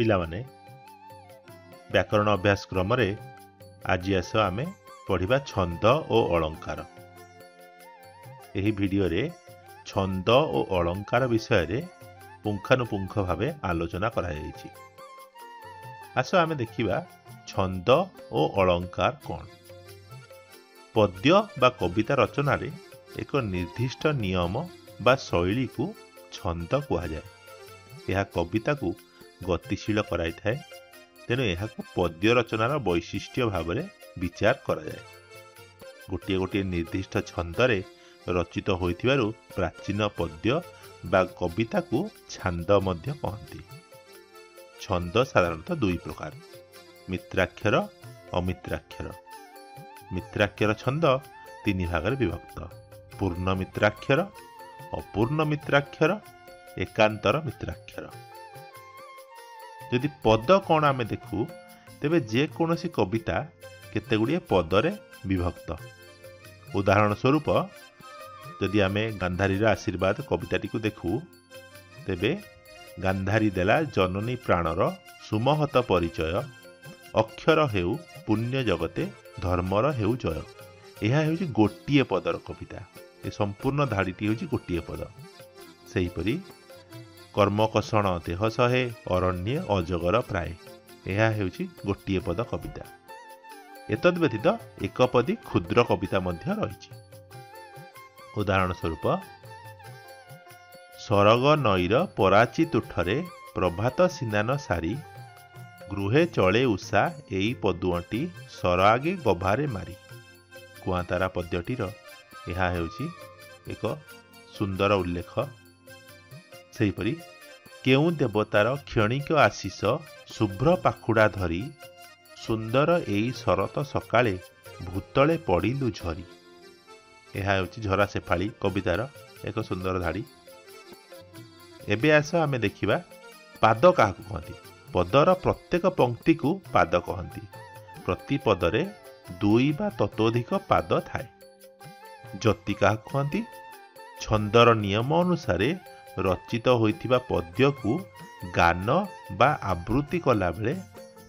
पिलामाने व्याकरण अभ्यास क्रम रे आज आस आमे पढ़िबा छंद और अलंकार। एही वीडियो रे छंद और अलंकार विषय रे पुंखानुपुंख भावे आलोचना करा जायछि। आस आमे देखिबा छंद और अलंकार कौन। पद्य बा कविता रचना रे एक निर्दिष्ट नियम बा शैली को छंद कहा जाए। यह कविता को गतिशील कराई थाए, तेणु यह पद्य रचनार वैशिष्ट्य भाव में विचार करा जाए। गोटे गोटे निर्दिष्ट छंदरे रचित होइथिबारु प्राचीन पद्य बा कविता को छांद मध्य कहती। छंद साधारणतः दुई प्रकार, मित्राक्षर अमित्राक्षर। मित्राक्षर छंद तीन भाग विभक्त, पूर्ण मित्राक्षर, अपूर्ण मित्राक्षर, एकांतर मित्राक्षर। यदि पद कौन आमे देखू तेबे जे कोनोसी कविता केते गुड़िए पदरे विभक्त। उदाहरण स्वरूप यदि आमे गांधारीर आशीर्वाद कविताटी को देखू तेबे गांधारी देला जननी प्राणर सुमहत परिचय, अक्षर हेउ पुण्य जगते धर्मर हेउ जय। यह हेउछि गोटिए पदर कविता। ए संपूर्ण धाड़ीटी हेउछि गोटिए पद। सेहीपरि कर्मकषण देह सहे अरण्ये अजगर प्राय, यह हेउछि गोटिए पद कविता। एतद व्यतीत एकपदी क्षुद्र कविता मध्य रहिछि। उदाहरण स्वरूप सरग नईर पराची तुठरे प्रभात सिनान सारी, गृहे चले उषा एई पदुअटी सरागे गभारे मारी। कुआंतारा पद्यटीर यह हेउछि एक सुंदर उल्लेख। सेहीपरि केउ देवतार क्षणिक आशीष शुभ्र पाखुड़ा धरी, सुंदर एई शरत सकाळे भूतले पड़िलु झरी। यह हेउछि झरा शेफाली कवितार एक सुंदर धाड़ी। एबे आस आमे देखिबा पाद काहाकु कहंती। पदर प्रत्येक पंक्ति को पाद कहंती। प्रति पदरे दुई बा ततोधिक पाद थाए। जति काहाकु कहंती। छंदर नियम अनुसार रचित होइथिबा पद्य को गान बा आवृत्ति कला बेले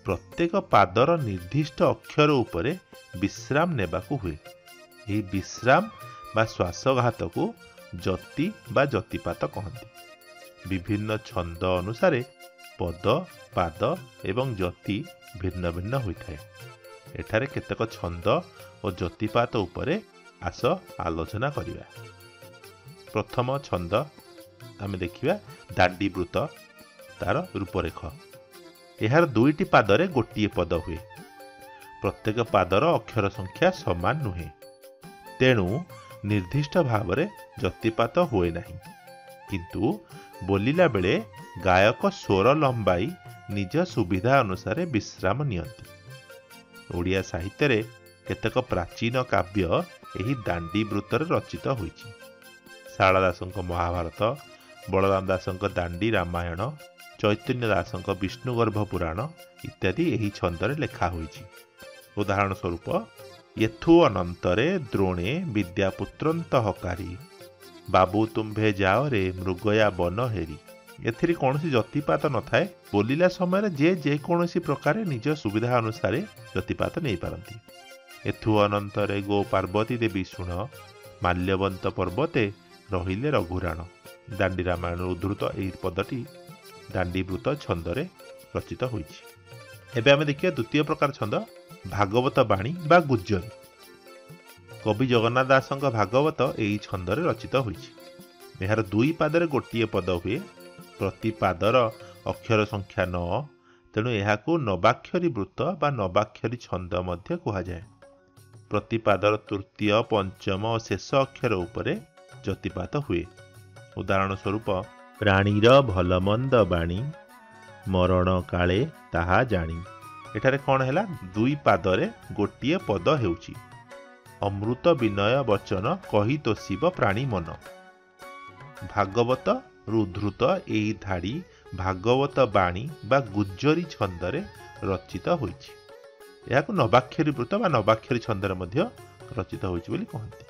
प्रत्येक पादर निर्दिष्ट अक्षर उपरे विश्राम नेबाकू हुए। यही विश्राम बा श्वासघात को जति बा जतिपात कहंती। विभिन्न छंद अनुसार पद, पाद एवं जति भिन्न भिन्न होइथाए। एठारे केतेक छंद और जतिपात उपरे आस आलोचना करिबा। प्रथम छंद आमे देखिबा दांडीवृत, तार रूपरेख। एहार दुईटी पादरे गोटिए पद हुए। प्रत्येक पादर अक्षर संख्या समान नुहे, तेणु निर्दिष्ट भाव में जतिपात हुए नहीं। किंतु बोलिला बेले गायक स्वर लंबाई निज सुविधा अनुसार विश्राम नियंती। ओडिया साहित्य रे केतेक प्राचीन काव्य एही दांडीवृत्तर रचित होइछि। शारदा दासंक महाभारत, बलराम दासंक दांडी रामायण, चैतन्य दासंक विष्णुगर्भ पुराण इत्यादि एही छंदरे लेखा होइछि। उदाहरण स्वरूप येथु अनंतरे द्रोणे विद्यापुत्रंत हकारी, बाबू तुम्भे जाओ रे मृगया बन हेरी। एथिरे कौनसी जतिपात न थाए। बोलिला समय जे कौनसी प्रकार निज सुविधा अनुसार जतिपात नहीं पारती। एथु अनंतरे गो पार्वती देवी शुण, माल्यवंत पर्वते रहिले रघुराण। दांडी रामायण उद्धृत एही पदटी दांडीवृत छंदरे रचित होइछि। एबे आमे देखिया द्वितीय प्रकार छंद भागवत बाणी बा गुज्जरी। कवि जगन्नाथ दासंक भागवत एही छंदरे रचित होइछि। एहार दुई पादरे गोटिए पद हुए। प्रति पादर अक्षर संख्या 9, तेणु एहाकू नवाक्षरी वृत्त बा नवाक्षरी छंद मध्य कहा जाए। प्रति पादर तृतीय, पंचम और शेष अक्षर उपरे जतिपात हुए। उदाहरण स्वरूप प्राणीर भलमंद बाणी, मरण काले ताहा जानी। एठारे कौन है? दुई पादरे गोटिए पद हेउछि। अमृत विनय वचन कही तोषिब प्राणी मन। भागवत उद्धृत एही धाड़ी भागवत बाणी बा गुज्जरी छंदरे रचित होइछि। एहाकु नवाक्षरी वृत्त बा नवाक्षरी छंदरे मध्य रचित होइछि बोली कहନ୍ତି।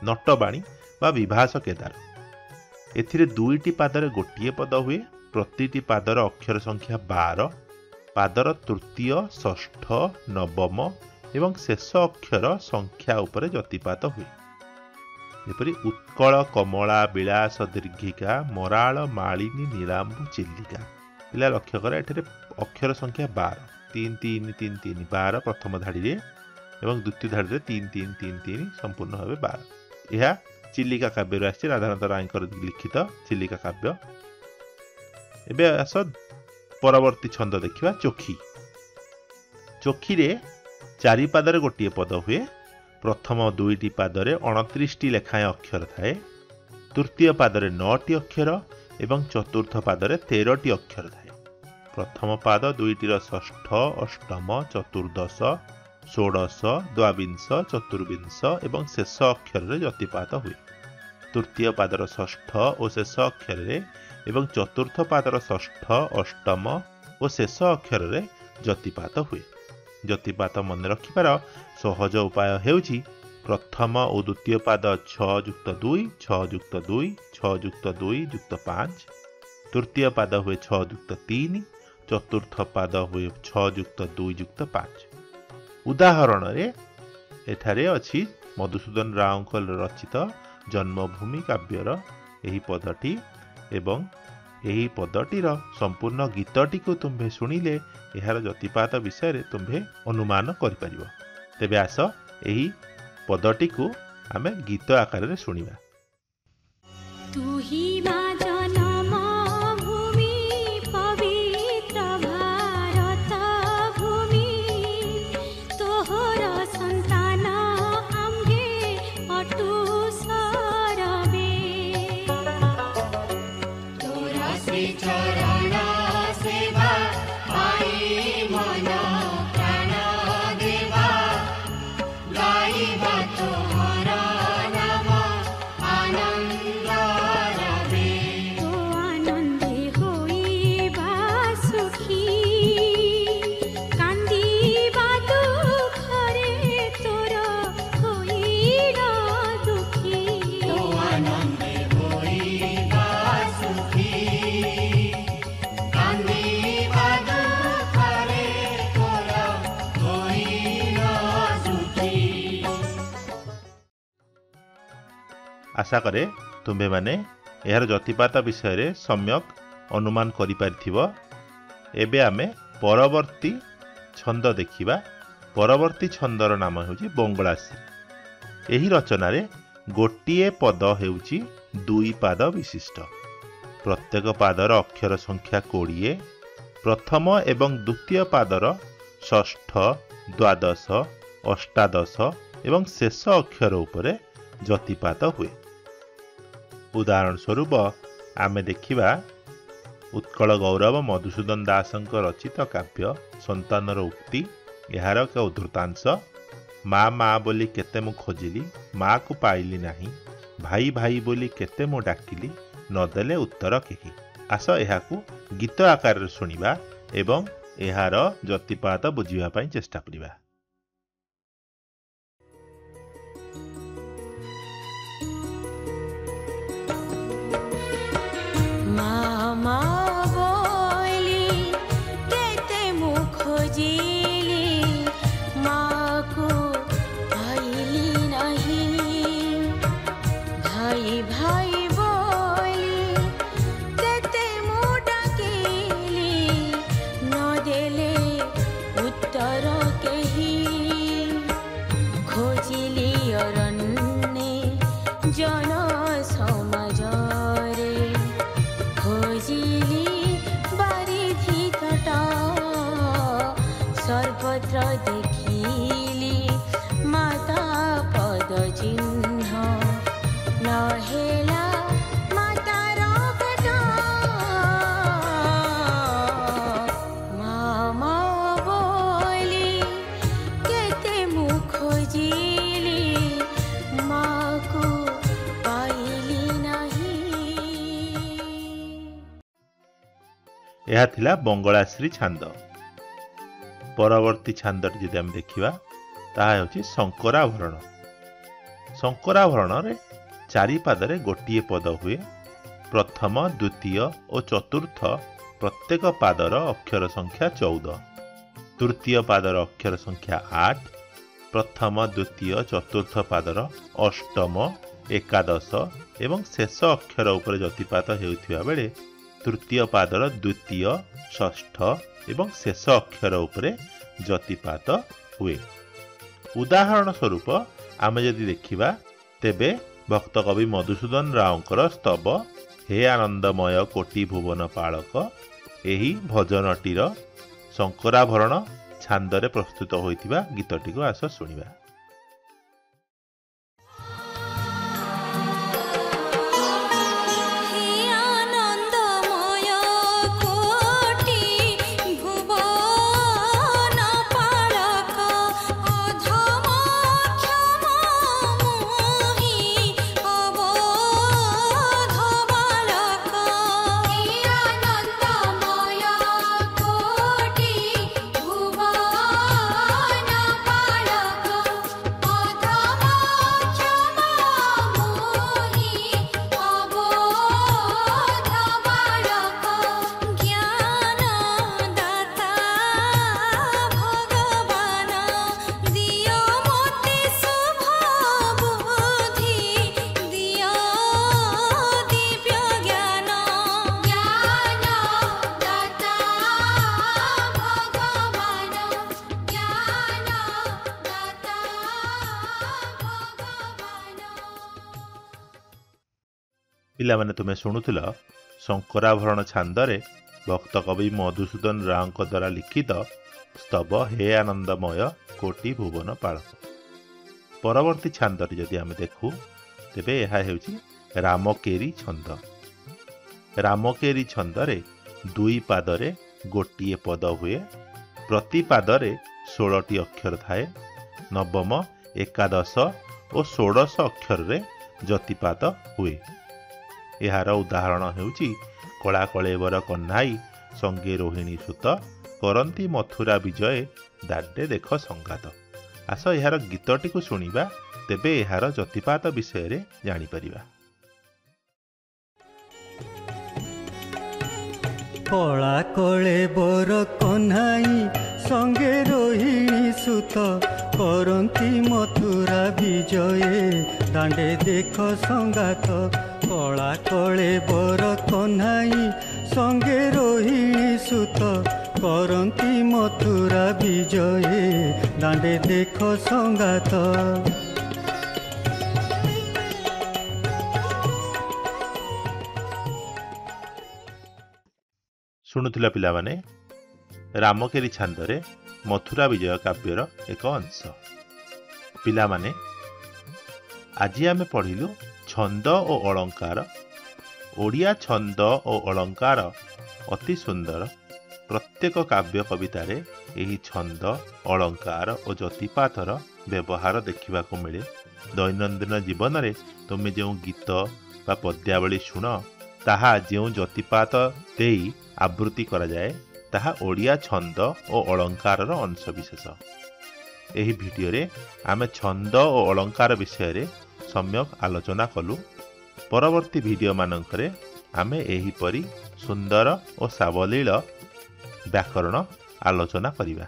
नटबाणी बा विभास केदार। एथिरे दुईटी पादरे गोटिए पद हुए। प्रतिटी पादर अक्षर संख्या 12 पादर तृतीय षष्ठ नवम एवं शेष अक्षर संख्या उपरे जतिपात हुए। जेपरि उत्कल कमला विलास दीर्घिका मराल मालिनी नीलांबु चिल्लिका। पिला लक्ष्य कर एठरे अक्षर संख्या 12 3 3 3 3 12 प्रथम धाड़ी रे एवं द्वितीय धाड़ी रे 3 3 3 3 संपूर्ण भावे 12। यह चिल्लिका काव्य आसी राधानाथ रायकर लिखित चिल्लिका काव्य। एबे आस परवर्ती छंद देखिबा चोखी। चोखी रे चारि पादरे गोटिए पद हुए। प्रथम दुईटी पादरे 29 लेखाएं अक्षर थाए। तृतीय पादरे 9टी अक्षर एवं चतुर्थ पादरे 13टी अक्षर थाए। प्रथम पाद दुईटीर षष्ठ अष्टम चतुर्दश षोडश द्वाविंश चतुर्विंश एवं शेष अक्षर रे जतिपात हुए। तृतीय पादर षष्ठ और शेष अक्षर रे एवं चतुर्थ पादर षष्ठ अष्टम और शेष अक्षर रे जतिपात हुए। जतिपात मन रखिबार सहज उपाय हेउछि प्रथम और द्वितीय पाद 6 युक्त 2 6 युक्त 2 6 युक्त 2 युक्त 5। तृतीय पाद हुए 6 युक्त 3 चतुर्थ पाद हुए 6 युक्त 2 युक्त 5। उदाहरण रे एठारे अछि मधुसूदन राव रचित जन्मभूमि काव्यर एही पदटी एवं एही पदटीर संपूर्ण गीतटी को तुम्भे शुणिले एहार जतिपात विषय रे तुम्भे अनुमान करि परिबो। तेबे आस एही पदटी को आमे गीत आकार रे शुणिबा। तू ही मां जन्म भूमि पवित्र भारत भूमि तोहर संतान आम्भे अटु सरबे तोरा श्री चरण सेवा पाई मन प्राण देवा गाइबा तोहर नाम आनंद रवे तो आनंदे होइबा सुखी कांदिबा दुखरे तोर होइना दुखी तो आनंदे होइबा सुखी कांदिबा दुखरे तोर होइना दुखी। आशा करे तुम्भे माने एहार जतिपात विषय रे सम्यक अनुमान करि पारिथिबो। एबे आमे परवर्ती छंद देखिबा। परवर्ती छंदर नाम हेउची बंगलाश्री। एही रचना रे गोटिए पद हेउची 2 पाद विशिष्ट। प्रत्येक पादर अक्षर संख्या 20। प्रथम एवं द्वितीय पादर षष्ठ द्वादश अष्टादश एवं शेष अक्षर उपरे जतिपात हुए। उदाहरण स्वरूप आमे देखिबा उत्कल गौरव मधुसूदन दासଙ୍କ रचित काव्य संतानर उक्ति। एहार एक उद्धृतांश माँ माँ बोली केते मु खोजिली माँ को पाइली नाही भाई भाई बोली केते मु डाकिली नदेले उत्तर केही। आस एहाकू गीत आकार शुणिबा एवं एहार जतिपात बुझिबा पई चेष्टा करिबा। मामा बोली केते मु खोजिली माँ को पाइली नहीं भाई भाई बोली केते मु डाकिली न देले उत्तर केही खोजिली अरण्ये जन समाजरे खोजिली बारिधि तट सर्वत्र देखिली माता पद चिन्ह नहेला मातार पेट मामा बोली केते मु खोजिली माँ को पाइली नहीं। यह थिला बंगलाश्री छांद। परवर्ती छांदटी जदि आम देखिबा ताहा हेउची शंकराभरण। शंकराभरण रे 4 पादरे गोटिए पद हुए। प्रथम द्वितीय और चतुर्थ प्रत्येक पादर अक्षर संख्या 14, तृतीय पादर अक्षर संख्या 8, प्रथम द्वितीय चतुर्थ पादर अष्टम एकादश एवं शेष अक्षर उपर जतिपात हेउथिबा बेले तृतीय पादर द्वितीय षष्ठ एवं शेष अक्षर उपरे जतिपात हुए। उदाहरण स्वरूप आमे यदि देखिबा तेबे भक्त कवि मधुसूदन रावकर स्तव हे आनंदमय कोटि भुवन पालक एही भजनटीर शंकराभरण छांदरे प्रस्तुत होइतिबा गीतटी को आस सुनिबा। पिला माने तुमे शुणुथिल शंकराभरण छांदरे भक्त कवि मधुसूदन राव द्वारा लिखित स्तव हे आनंदमय कोटि भुवन पालक। परवर्ती छांदरे जदि आमे देखु तेबे एहा हेउची रामकेरी छंद। रामकेरी छंदरे दुई पादरे गोटिए पद हुए, प्रति पादरे 16टी अक्षर थाए, नवम एकादश और षोडश अक्षर रे जतिपात हुए। यार उदाहरण हेउची कला कलेवर कन्हाई संगे रोहिणी सुत करंती मथुरा विजय दाडे देख संगात। आस यार गीतटी को सुनिबा तेबे यार जतिपात विषय रे जानि परिबा। कला कलेवर कन्हाई संगे रोहिणी सुत करंती मथुरा विजय दाडे देख संगात। कला कलेवर कन्हाई संगे रोहिणी सुत करंती मथुरा विजय दाडे देख संगात। शुणुथिला पिला माने रामकेरी छांदरे मथुरा विजय काव्यर एक अंश। पिला माने आज आमे पढ़िलु छंद और अलंकार। ओडिया छंद और अलंकार अति सुंदर। प्रत्येक काव्य कवितारे एही छंद अलंकार और जतिपातर व्यवहार देखा मिले। दैनंदिन जीवन में तुम जो गीत बा पद्यावली शुण ताहा जो जतिपात देई आवृत्ति करा जाए ताहा ओडिया छंद और अलंकार अंशविशेष। एही भिडियो रे आमे छंद और अलंकार विषय रे सम्यक आलोचना कलु। परवर्ती भिडियो मानंकरे आमे एही परी सुंदर और सावलील व्याकरण आलोचना करिबा।